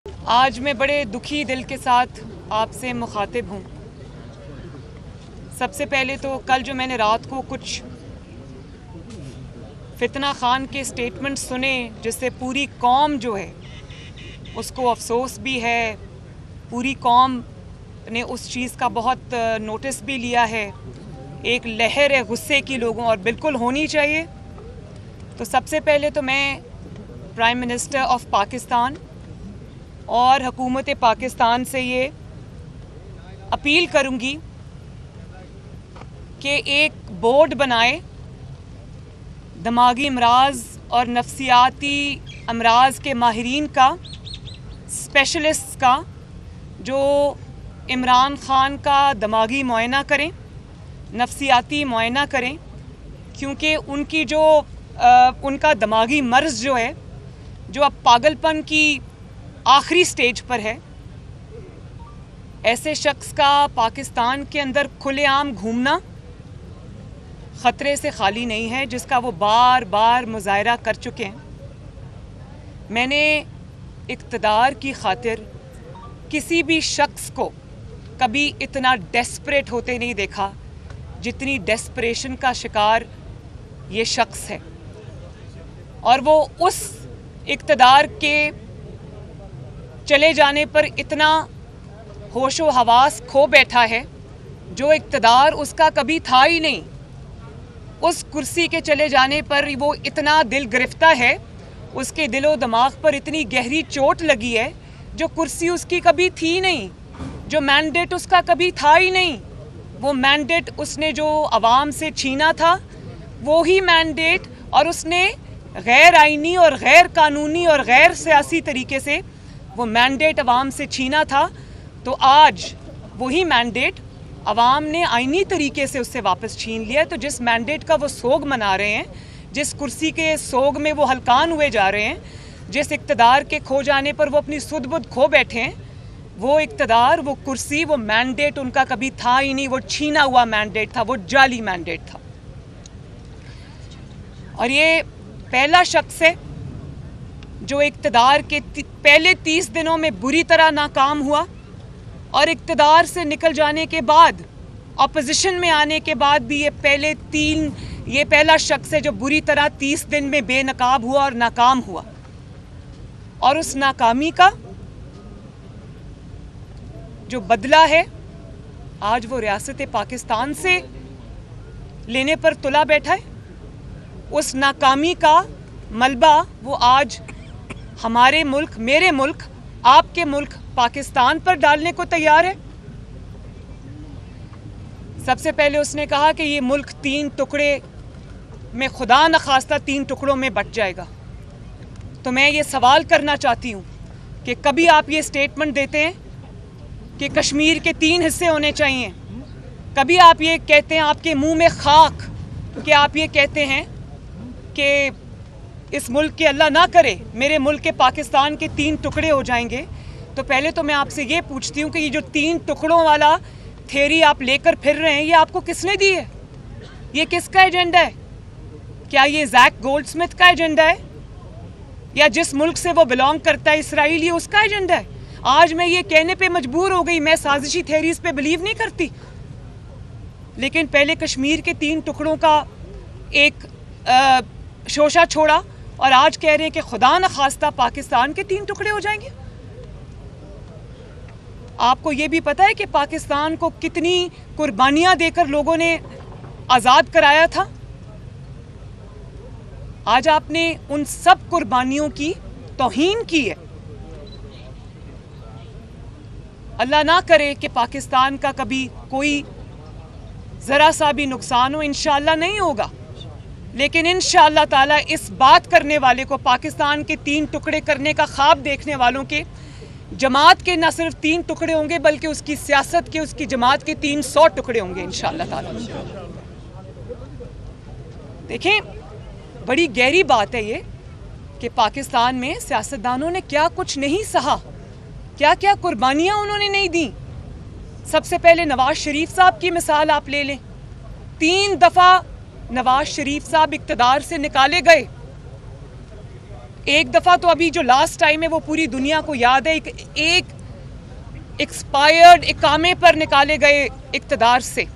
आज मैं बड़े दुखी दिल के साथ आपसे मुखातिब हूँ। सबसे पहले तो कल जो मैंने रात को कुछ फितना खान के स्टेटमेंट सुने, जिससे पूरी कौम जो है उसको अफसोस भी है, पूरी कौम ने उस चीज़ का बहुत नोटिस भी लिया है। एक लहर है गुस्से की लोगों, और बिल्कुल होनी चाहिए। तो सबसे पहले तो मैं प्राइम मिनिस्टर ऑफ पाकिस्तान और हुकूमत पाकिस्तान से ये अपील करूँगी कि एक बोर्ड बनाए दिमागी अमराज और नफ्सियाती अमराज के माहिरीन का, स्पेशलिस्ट का, जो इमरान खान का दिमागी मुआयना करें, नफ्सियाती मुआयना करें, क्योंकि उनकी जो उनका दिमागी मर्ज़ जो है, जो अब पागलपन की आखिरी स्टेज पर है, ऐसे शख्स का पाकिस्तान के अंदर खुलेआम घूमना ख़तरे से खाली नहीं है, जिसका वो बार बार मुज़ाहरा कर चुके हैं। मैंने इक़्तिदार की खातिर किसी भी शख्स को कभी इतना डेस्परेट होते नहीं देखा जितनी डेस्परेशन का शिकार ये शख्स है। और वो उस इक़्तिदार के चले जाने पर इतना होशो हवास खो बैठा है, जो इक़्तिदार उसका कभी था ही नहीं। उस कुर्सी के चले जाने पर वो इतना दिल गिरफ्ता है, उसके दिलो दिमाग पर इतनी गहरी चोट लगी है, जो कुर्सी उसकी कभी थी नहीं, जो मैंडेट उसका कभी था ही नहीं। वो मैंडेट उसने जो अवाम से छीना था, वो ही मैंडेट, और उसने गैर आइनी और गैर कानूनी और गैर सियासी तरीके से वो मैंडेट अवाम से छीना था। तो आज वही मैंडेट अवाम ने आइनी तरीके से उससे वापस छीन लिया। तो जिस मैंडेट का वो सोग मना रहे हैं, जिस कुर्सी के सोग में वो हलकान हुए जा रहे हैं, जिस इक़्तिदार के खो जाने पर वो अपनी सुध बुध खो बैठे हैं, वो इक़्तिदार, वो कुर्सी, वो मैंडेट उनका कभी था ही नहीं। वो छीना हुआ मैंडेट था, वो जाली मैंडेट था। और ये पहला शख्स है जो इक़्तिदार के पहले 30 दिनों में बुरी तरह नाकाम हुआ, और इक़्तिदार से निकल जाने के बाद, अपोजिशन में आने के बाद भी ये पहला शख्स है जो बुरी तरह 30 दिन में बेनकाब हुआ और नाकाम हुआ। और उस नाकामी का जो बदला है, आज वो रियासत पाकिस्तान से लेने पर तुला बैठा है। उस नाकामी का मलबा वो आज हमारे मुल्क, मेरे मुल्क, आपके मुल्क पाकिस्तान पर डालने को तैयार है। सबसे पहले उसने कहा कि ये मुल्क 3 टुकड़े में, खुदा न खास्ता 3 टुकड़ों में बट जाएगा। तो मैं ये सवाल करना चाहती हूँ कि कभी आप ये स्टेटमेंट देते हैं कि कश्मीर के 3 हिस्से होने चाहिए, कभी आप ये कहते हैं, आपके मुंह में खाक, कि आप ये कहते हैं कि इस मुल्क के, अल्लाह ना करे, मेरे मुल्क के पाकिस्तान के 3 टुकड़े हो जाएंगे। तो पहले तो मैं आपसे ये पूछती हूँ कि ये जो 3 टुकड़ों वाला थ्योरी आप लेकर फिर रहे हैं, ये आपको किसने दी है? ये किसका एजेंडा है? क्या ये जैक गोल्डस्मिथ का एजेंडा है, या जिस मुल्क से वो बिलोंग करता है, इसराइल, ये उसका एजेंडा है? आज मैं ये कहने पे मजबूर हो गई, मैं साजिशी थ्योरीज पे बिलीव नहीं करती, लेकिन पहले कश्मीर के 3 टुकड़ों का एक शोशा छोड़ा, और आज कह रहे हैं कि खुदा न खास्ता पाकिस्तान के 3 टुकड़े हो जाएंगे। आपको ये भी पता है कि पाकिस्तान को कितनी कुर्बानियां देकर लोगों ने आज़ाद कराया था। आज आपने उन सब कुर्बानियों की तौहीन की है। अल्लाह ना करे कि पाकिस्तान का कभी कोई ज़रा सा भी नुकसान हो, इंशाअल्लाह नहीं होगा, लेकिन इंशाअल्लाह ताला इस बात करने वाले को, पाकिस्तान के 3 टुकड़े करने का ख्वाब देखने वालों के, जमात के न सिर्फ 3 टुकड़े होंगे, बल्कि उसकी सियासत के, उसकी जमात के 300 टुकड़े होंगे इंशाअल्लाह ताला। देखें, बड़ी गहरी बात है ये कि पाकिस्तान में सियासतदानों ने क्या कुछ नहीं सहा, क्या क्या कुर्बानियां उन्होंने नहीं दी। सबसे पहले नवाज शरीफ साहब की मिसाल आप ले लें। 3 दफ़ा नवाज शरीफ साहब इक़्तिदार से निकाले गए, एक दफ़ा तो अभी जो लास्ट टाइम है वो पूरी दुनिया को याद है, एक एक्सपायर्ड इकामे पर निकाले गए इक़्तिदार से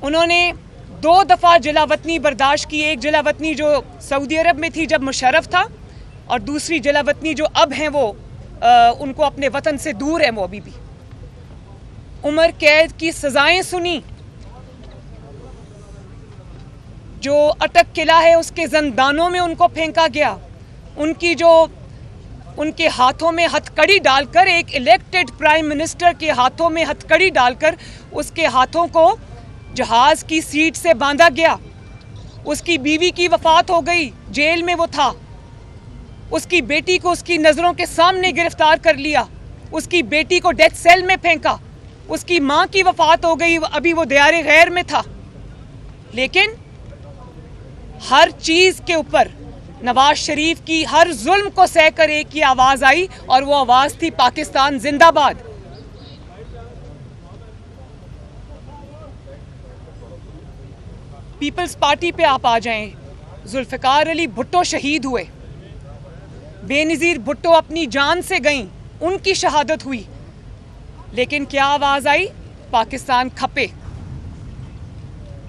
उन्होंने 2 दफ़ा जलावतनी बर्दाश्त की। एक जलावतनी जो सऊदी अरब में थी जब मुशर्रफ था, और दूसरी जलावतनी जो अब हैं वो उनको अपने वतन से दूर है, वो अभी भी। उम्र कैद की सजाएं सुनी, जो अटक किला है उसके जंदानों में उनको फेंका गया, उनके हाथों में हथकड़ी डालकर, एक इलेक्टेड प्राइम मिनिस्टर के हाथों में हथकड़ी डालकर उसके हाथों को जहाज की सीट से बांधा गया। उसकी बीवी की वफात हो गई, जेल में वो था। उसकी बेटी को उसकी नज़रों के सामने गिरफ्तार कर लिया, उसकी बेटी को डेथ सेल में फेंका। उसकी माँ की वफात हो गई, अभी वो दियारे गैर में था। लेकिन हर चीज़ के ऊपर नवाज शरीफ की हर जुल्म को सहकर एक ही आवाज़ आई, और वो आवाज़ थी पाकिस्तान जिंदाबाद। पीपल्स पार्टी पे आप आ जाएं, जुल्फ़िकार अली भुट्टो शहीद हुए, बेनज़ीर भुट्टो अपनी जान से गईं, उनकी शहादत हुई, लेकिन क्या आवाज़ आई? पाकिस्तान खपे।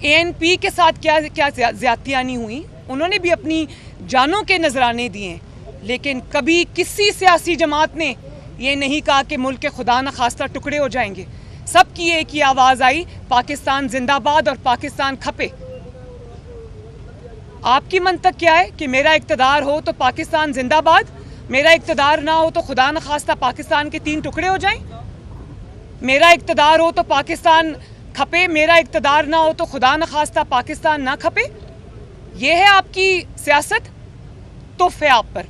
ANP के साथ क्या ज़्यादतियाँ नहीं हुई, उन्होंने भी अपनी जानों के नजराने दिए, लेकिन कभी किसी सियासी जमात ने ये नहीं कहा कि मुल्क के खुदा न खास्ता टुकड़े हो जाएंगे। सबकी एक ही आवाज़ आई, पाकिस्तान जिंदाबाद और पाकिस्तान खपे। आपकी मंतक क्या है कि मेरा इक़्तिदार हो तो पाकिस्तान जिंदाबाद, मेरा इक़्तिदार ना हो तो खुदा न खास्ता पाकिस्तान के 3 टुकड़े हो जाएं? मेरा इक़्तिदार हो तो पाकिस्तान खपे, मेरा इक़्तिदार ना हो तो खुदा न खास्ता पाकिस्तान ना खपे? ये है आपकी सियासत? तुफ़ है आप पर।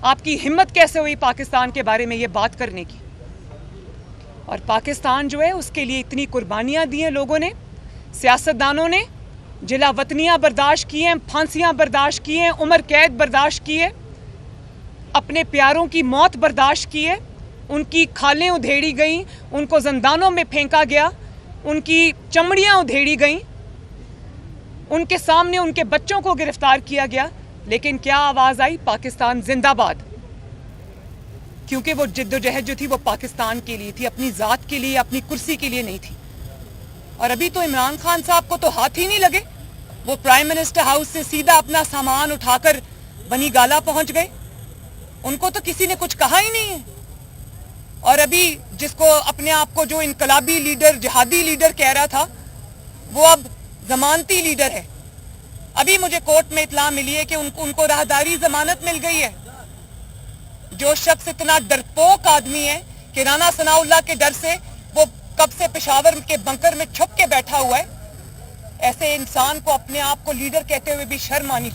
आपकी हिम्मत कैसे हुई पाकिस्तान के बारे में ये बात करने की? और पाकिस्तान जो है उसके लिए इतनी कुर्बानियाँ दी हैं लोगों ने, सियासतदानों ने, जिला वतनियाँ बर्दाश्त की हैं, फांसियाँ बर्दाश्त की हैं, उम्र कैद बर्दाश्त की है, अपने प्यारों की मौत बर्दाश्त की है, उनकी खालें उधेड़ी गईं, उनको जंदानों में फेंका गया, उनकी चमड़ियाँ उधेड़ी गईं, उनके सामने उनके बच्चों को गिरफ्तार किया गया। लेकिन क्या आवाज़ आई? पाकिस्तान जिंदाबाद। क्योंकि वो जिद्दोजहद जो थी वो पाकिस्तान के लिए थी, अपनी ज़ात के लिए, अपनी कुर्सी के लिए नहीं थी। और अभी तो इमरान खान साहब को तो हाथ ही नहीं लगे, वो प्राइम मिनिस्टर हाउस से सीधा अपना सामान उठाकर बनी गाला पहुंच गए, उनको तो किसी ने कुछ कहा ही नहीं है। और अभी जिसको अपने आप को जो इनकलाबी लीडर, जिहादी लीडर कह रहा था, वो अब जमानती लीडर है। अभी मुझे कोर्ट में इत्तला मिली है कि उनको राहदारी जमानत मिल गई है। जो शख्स इतना डरपोक आदमी है कि राना सनाउल्लाह के डर से वो कब से पेशावर के बंकर में छुप के बैठा हुआ है, ऐसे इंसान को अपने आप को लीडर कहते हुए भी शर्म आनी चाहिए।